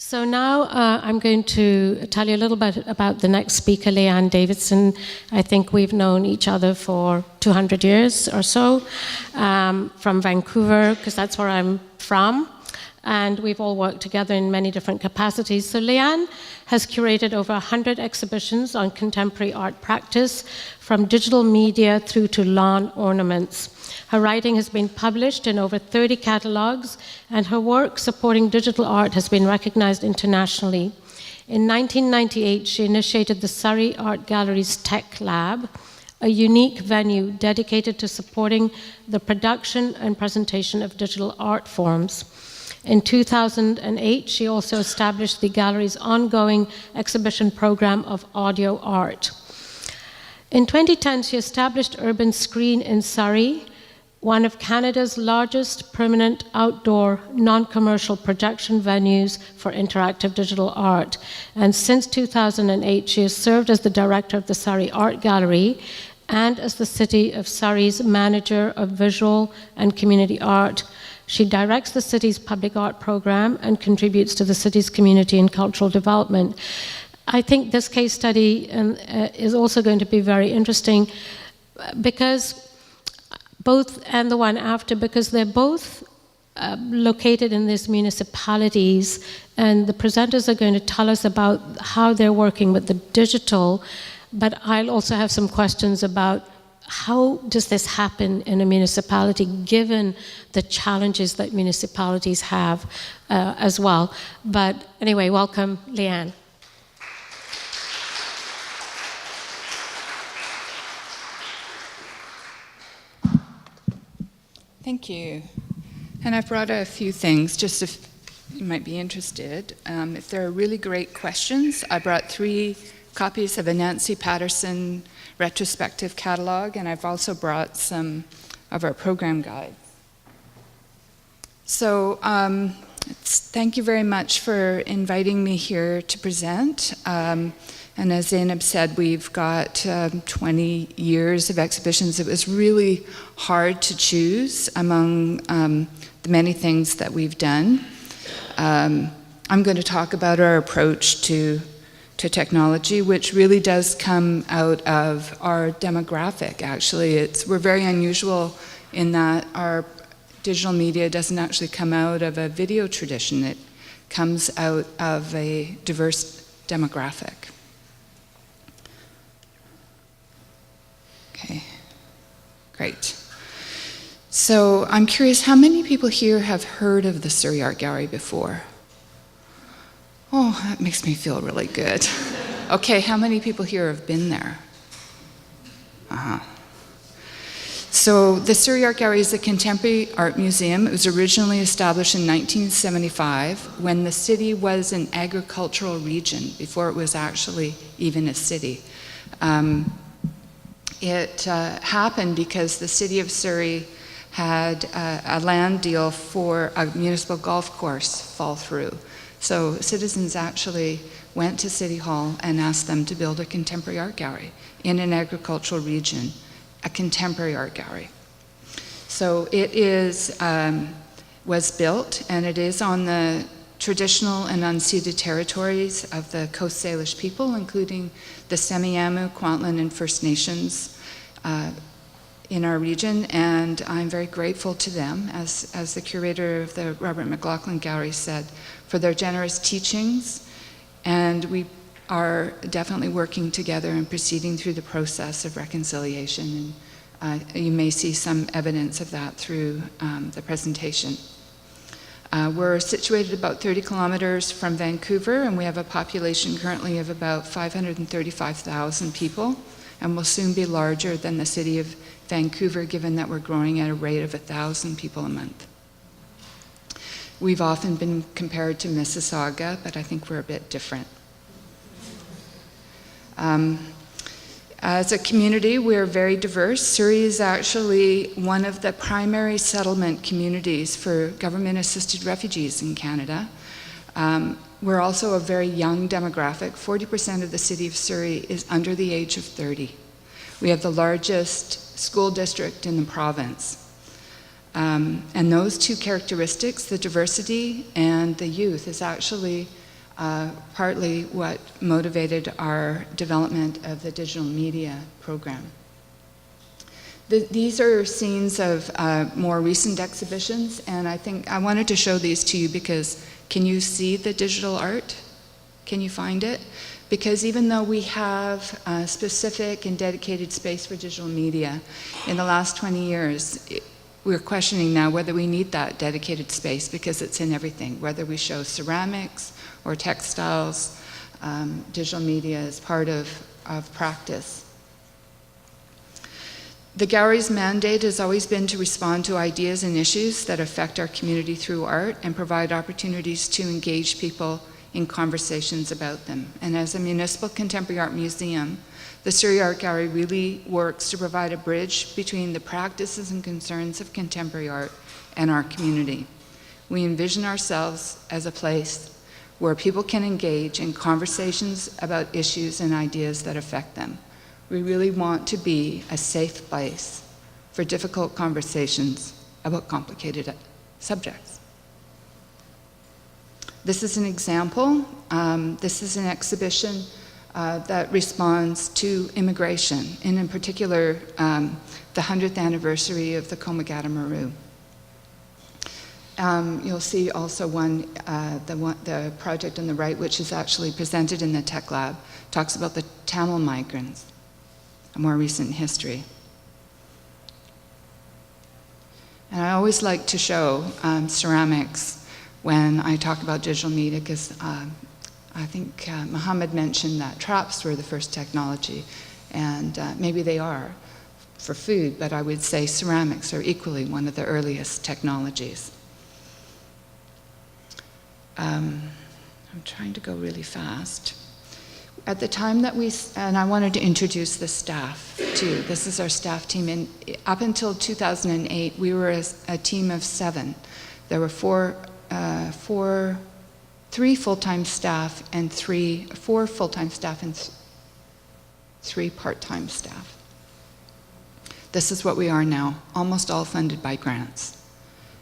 So now I'm going to tell you a little bit about the next speaker, Lianne Davison. I think we've known each other for 200 years or so, from Vancouver, because that's where I'm from. And we've all worked together in many different capacities. So Lianne has curated over 100 exhibitions on contemporary art practice, from digital media through to lawn ornaments. Her writing has been published in over 30 catalogues, and her work supporting digital art has been recognized internationally. In 1998, she initiated the Surrey Art Gallery's TechLab, a unique venue dedicated to supporting the production and presentation of digital art forms. In 2008, she also established the gallery's ongoing exhibition program of audio art. In 2010, she established Urban Screen in Surrey, one of Canada's largest permanent outdoor non-commercial projection venues for interactive digital art. And since 2008, she has served as the director of the Surrey Art Gallery and as the City of Surrey's manager of visual and community art. She directs the city's public art program and contributes to the city's community and cultural development. I think this case study is also going to be very interesting because both, and the one after, because they're both located in these municipalities, and the presenters are going to tell us about how they're working with the digital, but I'll also have some questions about how does this happen in a municipality, given the challenges that municipalities have as well. But anyway, welcome, Lianne. Thank you. And I've brought a few things, just if you might be interested. If there are really great questions, I brought 3 copies of a Nancy Patterson retrospective catalog, and I've also brought some of our program guides. So thank you very much for inviting me here to present. And as Zainab said, we've got 20 years of exhibitions. It was really hard to choose among the many things that we've done. I'm going to talk about our approach to technology, which really does come out of our demographic, actually. We're very unusual in that our digital media doesn't actually come out of a video tradition. It comes out of a diverse demographic. Okay, great. So I'm curious, how many people here have heard of the Surrey Art Gallery before? Oh, that makes me feel really good. Okay, how many people here have been there? So the Surrey Art Gallery is a contemporary art museum. It was originally established in 1975 when the city was an agricultural region, before it was actually even a city. It happened because the city of Surrey had a land deal for a municipal golf course fall through. So citizens actually went to City Hall and asked them to build a contemporary art gallery in an agricultural region, a contemporary art gallery. So it was built, and it is on the traditional and unceded territories of the Coast Salish people, including the Semiahmoo, Kwantlen, and First Nations in our region, and I'm very grateful to them, as the curator of the Robert McLaughlin Gallery said, for their generous teachings, and we are definitely working together and proceeding through the process of reconciliation, and you may see some evidence of that through the presentation. We're situated about 30 kilometers from Vancouver, and we have a population currently of about 535,000 people, and will soon be larger than the city of Vancouver, given that we're growing at a rate of 1,000 people a month. We've often been compared to Mississauga, but I think we're a bit different. As a community, we're very diverse. Surrey is actually one of the primary settlement communities for government-assisted refugees in Canada. We're also a very young demographic. 40% of the city of Surrey is under the age of 30. We have the largest school district in the province. And those two characteristics, the diversity and the youth, is actually partly what motivated our development of the digital media program. These are scenes of more recent exhibitions, and I think I wanted to show these to you because can you see the digital art? Can you find it? Because even though we have a specific and dedicated space for digital media, in the last 20 years, we're questioning now whether we need that dedicated space because it's in everything, whether we show ceramics or textiles, digital media is part of practice. The gallery's mandate has always been to respond to ideas and issues that affect our community through art and provide opportunities to engage people in conversations about them. And as a municipal contemporary art museum, the Surrey Art Gallery really works to provide a bridge between the practices and concerns of contemporary art and our community. We envision ourselves as a place where people can engage in conversations about issues and ideas that affect them. We really want to be a safe place for difficult conversations about complicated subjects. This is an example. This is an exhibition that responds to immigration, and in particular, the 100th anniversary of the Komagata-Maru. You'll see also the project on the right, which is actually presented in the TechLab, talks about the Tamil migrants, a more recent history. And I always like to show ceramics when I talk about digital media, because I think Muhammad mentioned that traps were the first technology, and maybe they are for food, but I would say ceramics are equally one of the earliest technologies. I'm trying to go really fast. At the time that and I wanted to introduce the staff too. This is our staff team, and up until 2008, we were a team of 7. There were 3 full-time staff and 4 full-time staff and 3 part-time staff. This is what we are now, almost all funded by grants,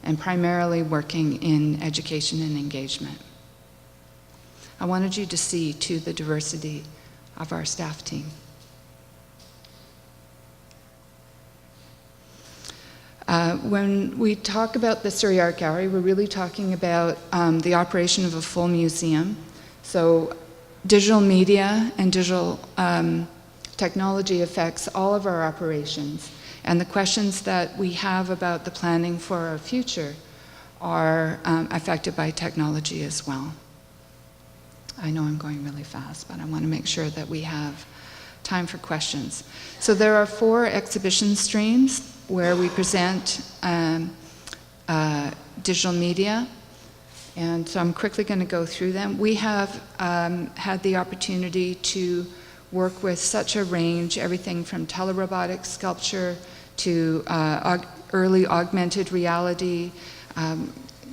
and primarily working in education and engagement. I wanted you to see, too, the diversity of our staff team. When we talk about the Surrey Art Gallery, we're really talking about the operation of a full museum. So digital media and digital technology affects all of our operations. And the questions that we have about the planning for our future are affected by technology as well. I know I'm going really fast, but I want to make sure that we have time for questions. So there are 4 exhibition streams where we present digital media, and so I'm quickly going to go through them. We have had the opportunity to work with such a range, everything from telerobotic sculpture to early augmented reality.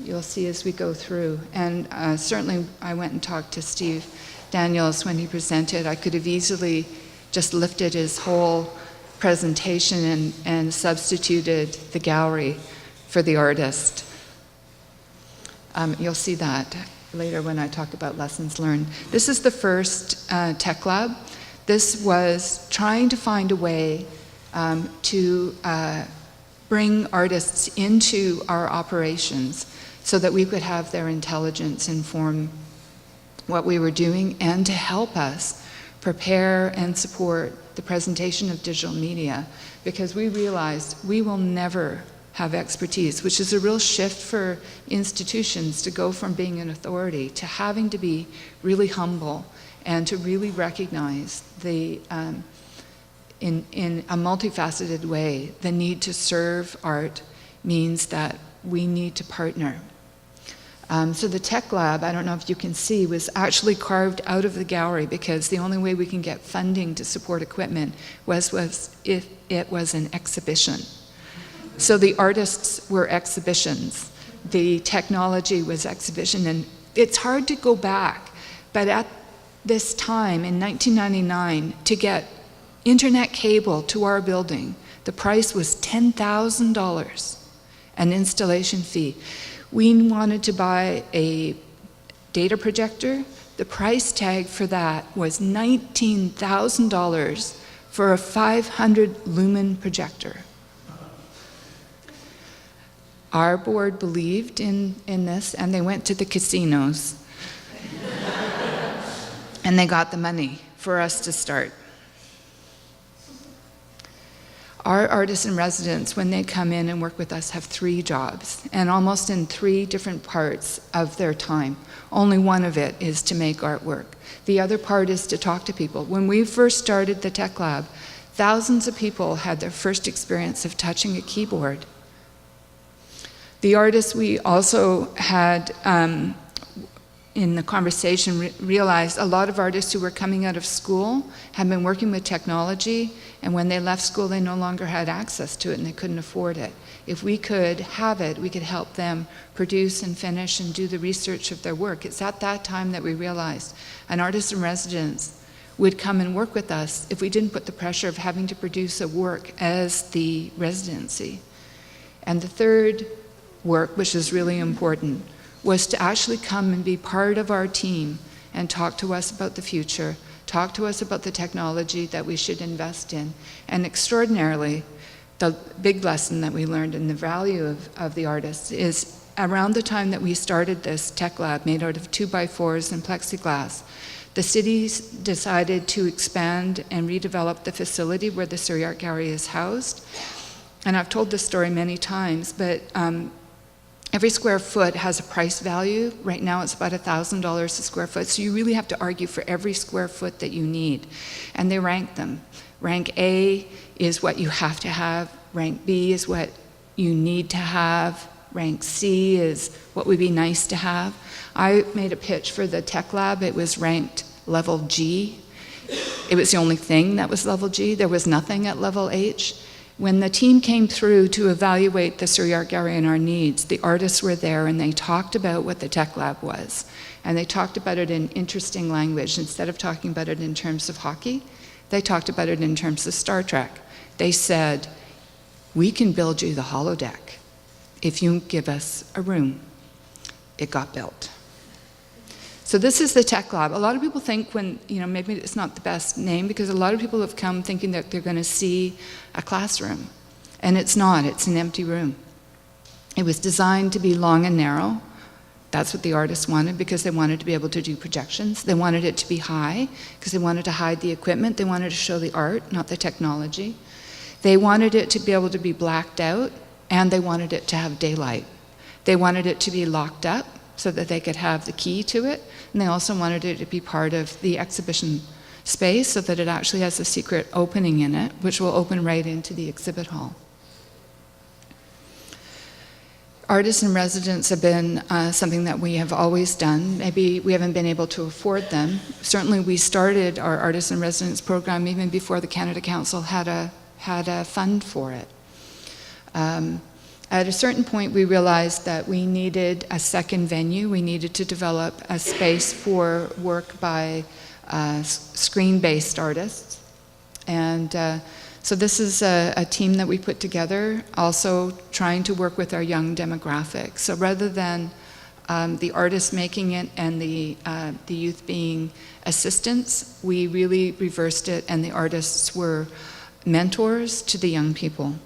You'll see as we go through. And certainly I went and talked to Steve Daniels when he presented. I could have easily just lifted his whole presentation and substituted the gallery for the artist. You'll see that later when I talk about lessons learned. This is the first TechLab. This was trying to find a way to bring artists into our operations so that we could have their intelligence inform what we were doing and to help us prepare and support the presentation of digital media, because we realized we will never have expertise, which is a real shift for institutions to go from being an authority to having to be really humble and to really recognize the, in a multifaceted way, the need to serve art means that we need to partner. So the TechLab, I don't know if you can see, was actually carved out of the gallery because the only way we can get funding to support equipment was if it was an exhibition. So the artists were exhibitions. The technology was exhibition, and it's hard to go back, but at this time in 1999, to get internet cable to our building, the price was $10,000, an installation fee. We wanted to buy a data projector. The price tag for that was $19,000 for a 500 lumen projector. Our board believed in this, and they went to the casinos. And they got the money for us to start. Our artists in residence, when they come in and work with us, have 3 jobs, and almost in 3 different parts of their time. Only one of it is to make artwork. The other part is to talk to people. When we first started the TechLab, thousands of people had their first experience of touching a keyboard. The artists we also had in the conversation realized a lot of artists who were coming out of school had been working with technology, and when they left school they no longer had access to it and they couldn't afford it. If we could have it, we could help them produce and finish and do the research of their work. It's at that time that we realized an artist in residence would come and work with us if we didn't put the pressure of having to produce a work as the residency. And the third work, which is really important, was to actually come and be part of our team and talk to us about the future, talk to us about the technology that we should invest in. And extraordinarily, the big lesson that we learned in the value of the artists is around the time that we started this TechLab made out of 2x4s and plexiglass, the city decided to expand and redevelop the facility where the Surrey Art Gallery is housed. And I've told this story many times, but every square foot has a price value. Right now it's about $1,000 a square foot, so you really have to argue for every square foot that you need. And they rank them. Rank A is what you have to have, rank B is what you need to have, rank C is what would be nice to have. I made a pitch for the TechLab, it was ranked level G. It was the only thing that was level G, there was nothing at level H. When the team came through to evaluate the Surrey Art Gallery and our needs, the artists were there and they talked about what the TechLab was. And they talked about it in interesting language. Instead of talking about it in terms of hockey, they talked about it in terms of Star Trek. They said, we can build you the holodeck if you give us a room. It got built. So this is the TechLab. A lot of people think when, maybe it's not the best name because a lot of people have come thinking that they're going to see a classroom. And it's not, it's an empty room. It was designed to be long and narrow. That's what the artists wanted because they wanted to be able to do projections. They wanted it to be high because they wanted to hide the equipment. They wanted to show the art, not the technology. They wanted it to be able to be blacked out, and they wanted it to have daylight. They wanted it to be locked up so that they could have the key to it, and they also wanted it to be part of the exhibition space so that it actually has a secret opening in it, which will open right into the exhibit hall. Artists in residence have been something that we have always done. Maybe we haven't been able to afford them. Certainly we started our artists in residence program even before the Canada Council had a fund for it. At a certain point, we realized that we needed a second venue. We needed to develop a space for work by screen-based artists. And so this is a team that we put together, also trying to work with our young demographic. So rather than the artists making it and the youth being assistants, we really reversed it, and the artists were mentors to the young people.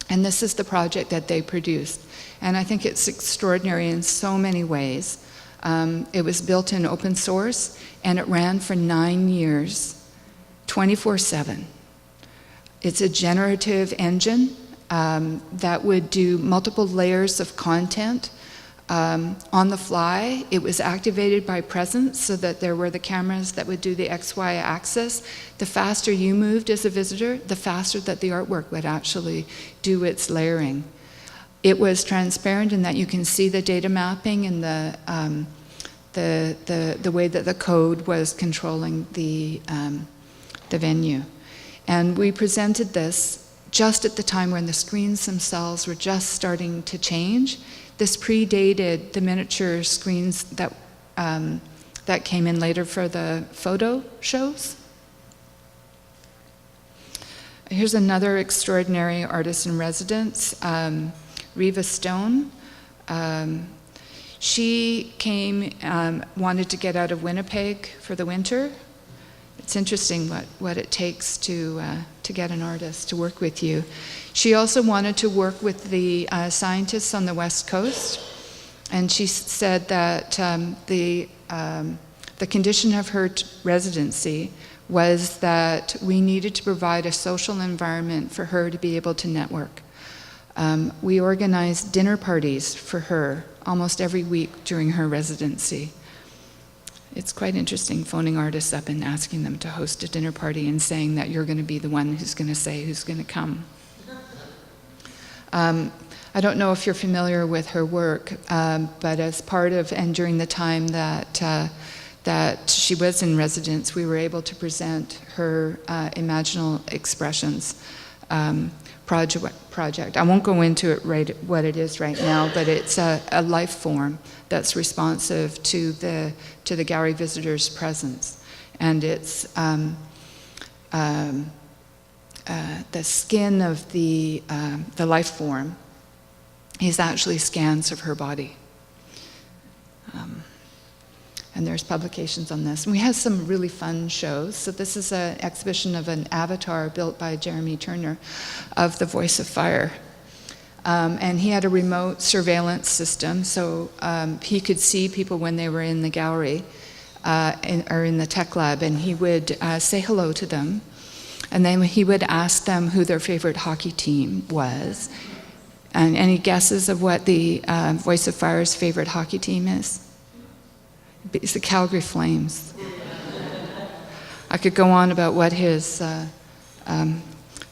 And this is the project that they produced. And I think it's extraordinary in so many ways. It was built in open source, and it ran for 9 years, 24/7. It's a generative engine that would do multiple layers of content on the fly. It was activated by presence so that there were the cameras that would do the XY axis. The faster you moved as a visitor, the faster that the artwork would actually do its layering. It was transparent in that you can see the data mapping and the way that the code was controlling the venue. And we presented this just at the time when the screens themselves were just starting to change. This predated the miniature screens that came in later for the photo shows. Here's another extraordinary artist in residence, Reva Stone. She came, wanted to get out of Winnipeg for the winter. It's interesting what it takes to get an artist to work with you. She also wanted to work with the scientists on the West Coast, and she said that the condition of her residency was that we needed to provide a social environment for her to be able to network. We organized dinner parties for her almost every week during her residency. It's quite interesting phoning artists up and asking them to host a dinner party and saying that you're going to be the one who's going to say who's going to come. I don't know if you're familiar with her work, but as part of and during the time that she was in residence, we were able to present her imaginal expressions project. I won't go into it what it is right now, but it's a life form that's responsive to the gallery visitor's presence, and it's the skin of the life form is actually scans of her body. And there's publications on this. And we have some really fun shows. So this is an exhibition of an avatar built by Jeremy Turner of the Voice of Fire. And he had a remote surveillance system, so he could see people when they were in the gallery or in the TechLab, and he would say hello to them. And then he would ask them who their favorite hockey team was. And any guesses of what the Voice of Fire's favorite hockey team is? It's the Calgary Flames. I could go on about what his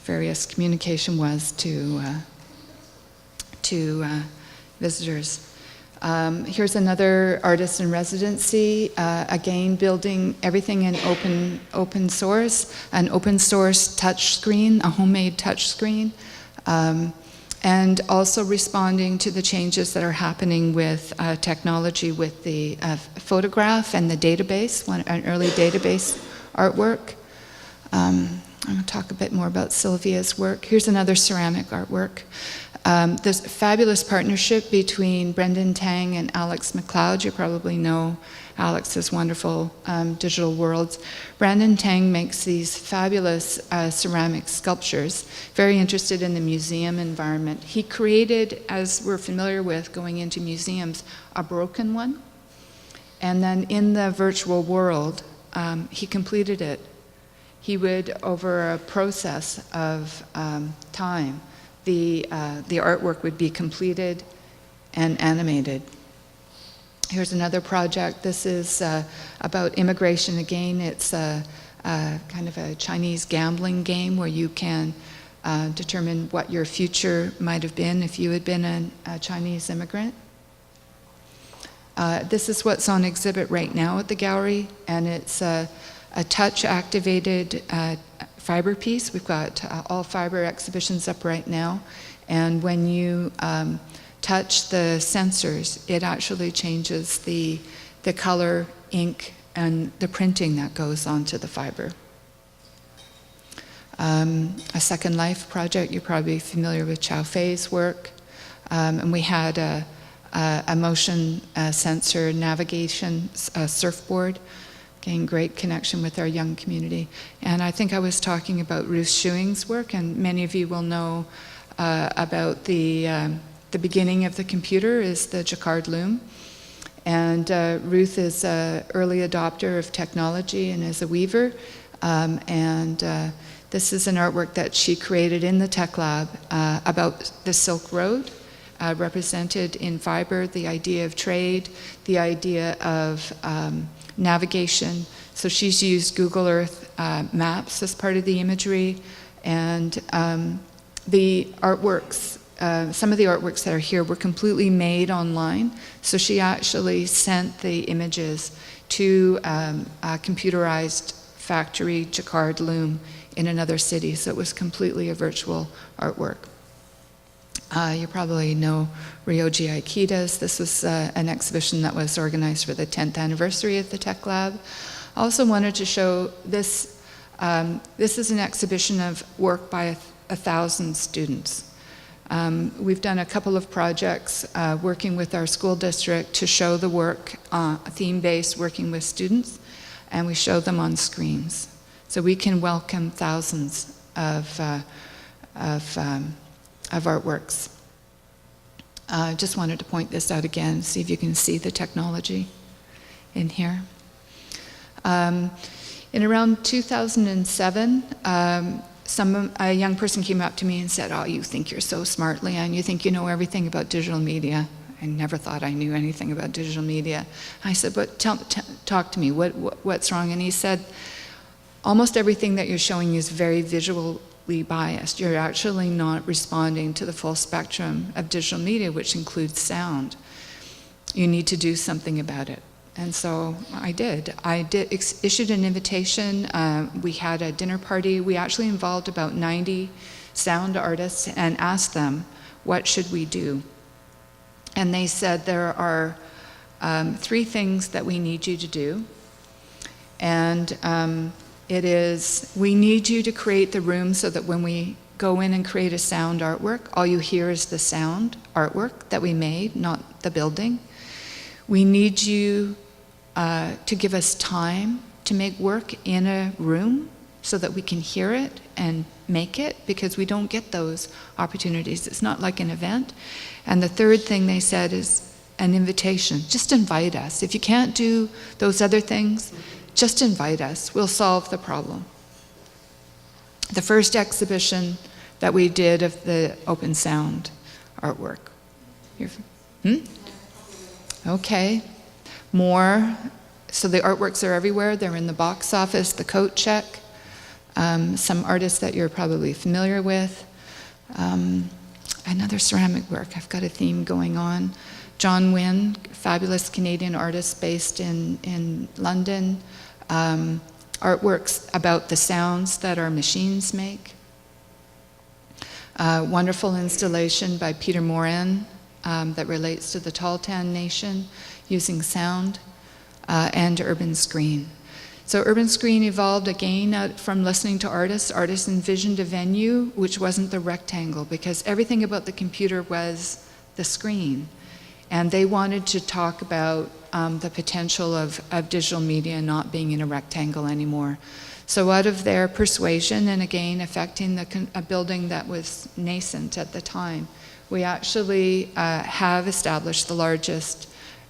various communication was to visitors. Here's another artist in residency, again building everything in open source, an open source touch screen, a homemade touch screen. And also responding to the changes that are happening with technology, with the photograph and the database, an early database artwork. I'm going to talk a bit more about Sylvia's work. Here's another ceramic artwork. There's a fabulous partnership between Brendon, Tang, and Mcleod. You probably know Alex's wonderful digital worlds. Brendon Tang makes these fabulous ceramic sculptures, very interested in the museum environment. He created, as we're familiar with going into museums, a broken one. And then in the virtual world, he completed it. He would, over a process of time, the artwork would be completed and animated. Here's another project. This is about immigration again. It's a kind of a Chinese gambling game where you can determine what your future might have been if you had been a Chinese immigrant. This is what's on exhibit right now at the gallery, and it's a touch-activated fiber piece. We've got all fiber exhibitions up right now, and when you touch the sensors, it actually changes the color, ink, and the printing that goes onto the fiber. A Second Life project, you're probably familiar with Chow Fei's work, and we had a motion sensor navigation surfboard. Again, great connection with our young community. And I think I was talking about Ruth Schuing's work, and many of you will know about the beginning of the computer is the Jacquard loom. And Ruth is an early adopter of technology and is a weaver. This is an artwork that she created in the TechLab about the Silk Road, represented in fiber, the idea of trade, the idea of navigation. So she's used Google Earth maps as part of the imagery, and the artworks, some of the artworks that are here were completely made online. So she actually sent the images to a computerized factory Jacquard loom in another city. So it was completely a virtual artwork. You probably know Ryoji Aikida's. This was an exhibition that was organized for the 10th anniversary of the TechLab. I also wanted to show this. This is an exhibition of work by 1,000 students. We've done a couple of projects working with our school district to show the work, theme-based, working with students, and we show them on screens. So we can welcome thousands of artworks. I just wanted to point this out again, see if you can see the technology in here. In around 2007, a young person came up to me and said, "Oh, you think you're so smart, Lianne. You think you know everything about digital media." I never thought I knew anything about digital media. I said, "But talk to me. What's wrong?" And he said, "Almost everything that you're showing is very visually biased. You're actually not responding to the full spectrum of digital media, which includes sound. You need to do something about it." And so I did. Issued an invitation. We had a dinner party. We actually involved about 90 sound artists and asked them, what should we do? And they said, there are 3 things that we need you to do. And it is, we need you to create the room so that when we go in and create a sound artwork, all you hear is the sound artwork that we made, not the building. We need you to give us time to make work in a room so that we can hear it and make it, because we don't get those opportunities. It's not like an event. And the third thing they said is an invitation. Just invite us. If you can't do those other things, just invite us. We'll solve the problem. The first exhibition that we did of the open sound artwork. Okay. More. So the artworks are everywhere. They're in the box office, the coat check. Some artists that you're probably familiar with. Another ceramic work. I've got a theme going on. John Wynne, fabulous Canadian artist based in London. Artworks about the sounds that our machines make. Wonderful installation by Peter Moran that relates to the Tahltan Nation using sound, and Urban Screen. So Urban Screen evolved again out from listening to artists. Artists envisioned a venue which wasn't the rectangle, because everything about the computer was the screen. And they wanted to talk about the potential of digital media not being in a rectangle anymore. So out of their persuasion, and again affecting a building that was nascent at the time, we actually have established the largest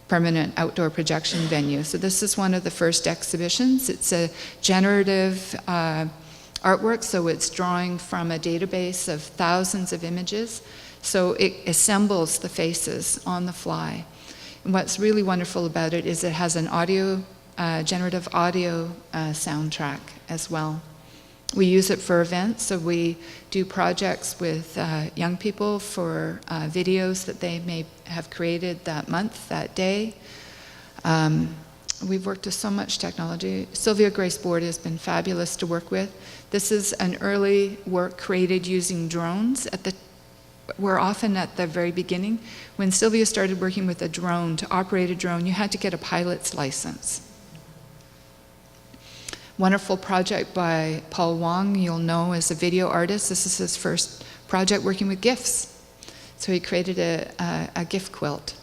permanent outdoor projection venue. So this is one of the first exhibitions. It's a generative artwork, so it's drawing from a database of thousands of images. So it assembles the faces on the fly. And what's really wonderful about it is it has an generative audio soundtrack as well. We use it for events, so we do projects with young people for videos that they may have created that month, that day. We've worked with so much technology. Sylvia Grace Board has been fabulous to work with. This is an early work created using drones. We're often at the very beginning. When Sylvia started working with a drone, to operate a drone, you had to get a pilot's license. Wonderful project by Paul Wong, you'll know as a video artist. This is his first project working with GIFs. So he created a GIF quilt.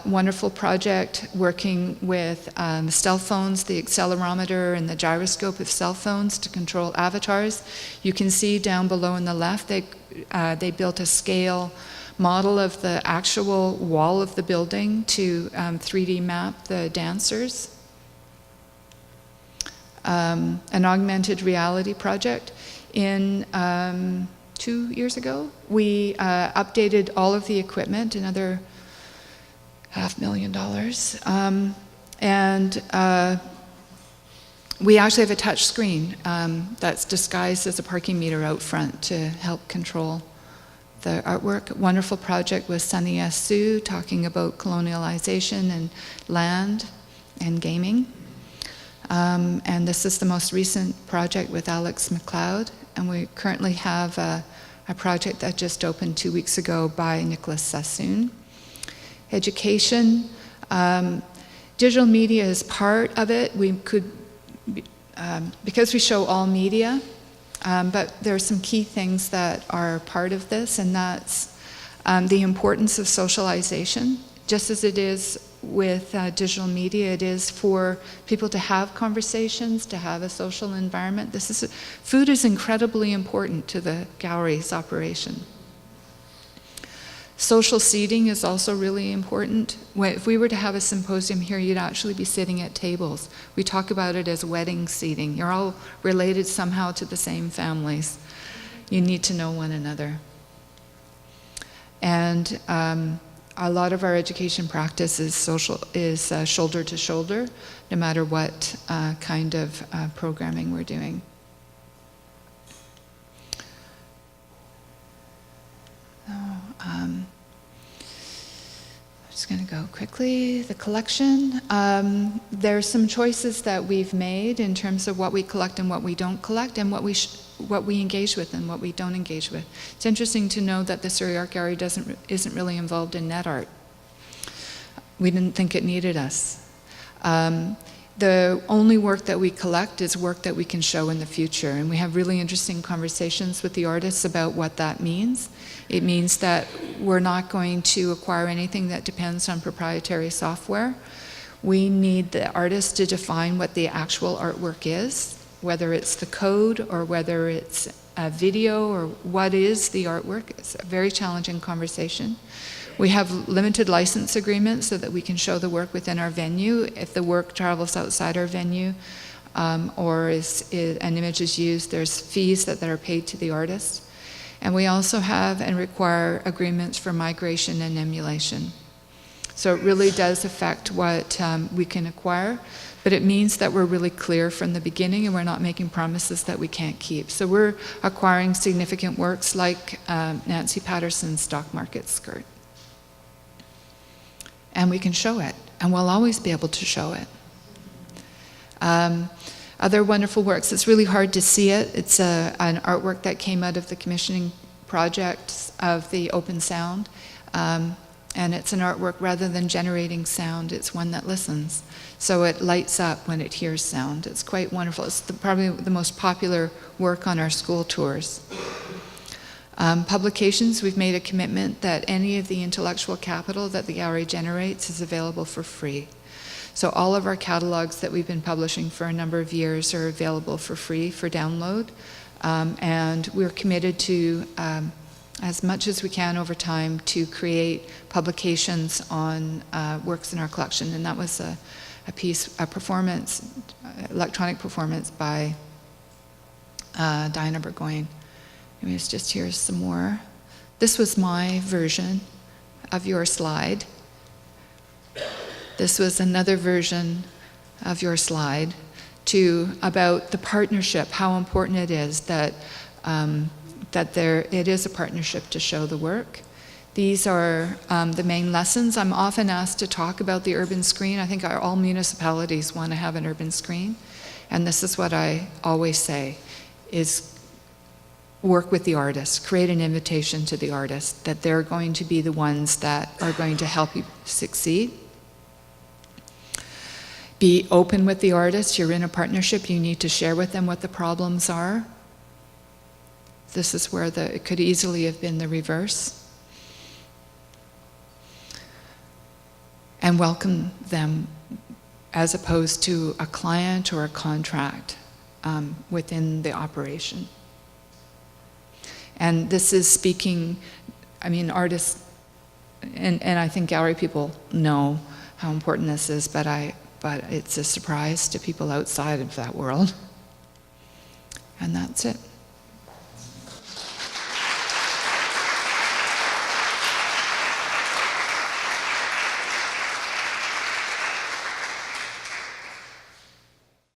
Wonderful project working with cell phones, the accelerometer and the gyroscope of cell phones to control avatars. You can see down below on the left, they built a scale model of the actual wall of the building to 3D map the dancers. An augmented reality project. In 2 years ago, we updated all of the equipment, another $500,000, and we actually have a touch screen that's disguised as a parking meter out front to help control the artwork. A wonderful project with Sunny S. Sue talking about colonialization and land and gaming. And this is the most recent project with Alex Mcleod, and we currently have a project that just opened 2 weeks ago by Nicholas Sassoon. Education, digital media is part of it. We could, because we show all media, But there are some key things that are part of this, and that's the importance of socialization. Just as it is with digital media, it is for people to have conversations, to have a social environment. Food is incredibly important to the gallery's operation. Social seating is also really important. If we were to have a symposium here, you'd actually be sitting at tables. We talk about it as wedding seating. You're all related somehow to the same families. You need to know one another. And a lot of our education practice is shoulder to shoulder, no matter what kind of programming we're doing. I'm just going to go quickly. The collection. There's some choices that we've made in terms of what we collect and what we don't collect, and what we engage with and what we don't engage with. It's interesting to know that the Surrey Art Gallery isn't really involved in net art. We didn't think it needed us. The only work that we collect is work that we can show in the future, and we have really interesting conversations with the artists about what that means. It means that we're not going to acquire anything that depends on proprietary software. We need the artist to define what the actual artwork is, whether it's the code or whether it's a video or what is the artwork. It's a very challenging conversation. We have limited license agreements so that we can show the work within our venue. If the work travels outside our venue or an image is used, there's fees that are paid to the artist. And we also have and require agreements for migration and emulation. So it really does affect what we can acquire, but it means that we're really clear from the beginning and we're not making promises that we can't keep. So we're acquiring significant works like Nancy Patterson's stock market skirt. And we can show it, and we'll always be able to show it. Other wonderful works, it's really hard to see it. It's an artwork that came out of the commissioning project of the open sound. And it's an artwork, rather than generating sound, it's one that listens. So it lights up when it hears sound. It's quite wonderful. It's probably the most popular work on our school tours. Publications, we've made a commitment that any of the intellectual capital that the gallery generates is available for free. So all of our catalogues that we've been publishing for a number of years are available for free for download. And we're committed to, as much as we can over time, to create publications on works in our collection. And that was a performance, electronic performance by Diana Burgoyne. Anyways, just here's some more. This was my version of your slide. This was another version of your slide about the partnership, how important it is that it is a partnership to show the work. These are the main lessons. I'm often asked to talk about the urban screen. I think all municipalities want to have an urban screen. And this is what I always say, is work with the artist, create an invitation to the artist, that they're going to be the ones that are going to help you succeed. Be open with the artist. You're in a partnership. You need to share with them what the problems are. This is where it could easily have been the reverse. And welcome them as opposed to a client or a contract within the operation. And this is speaking, I mean, artists, and I think gallery people know how important this is, but it's a surprise to people outside of that world. And that's it.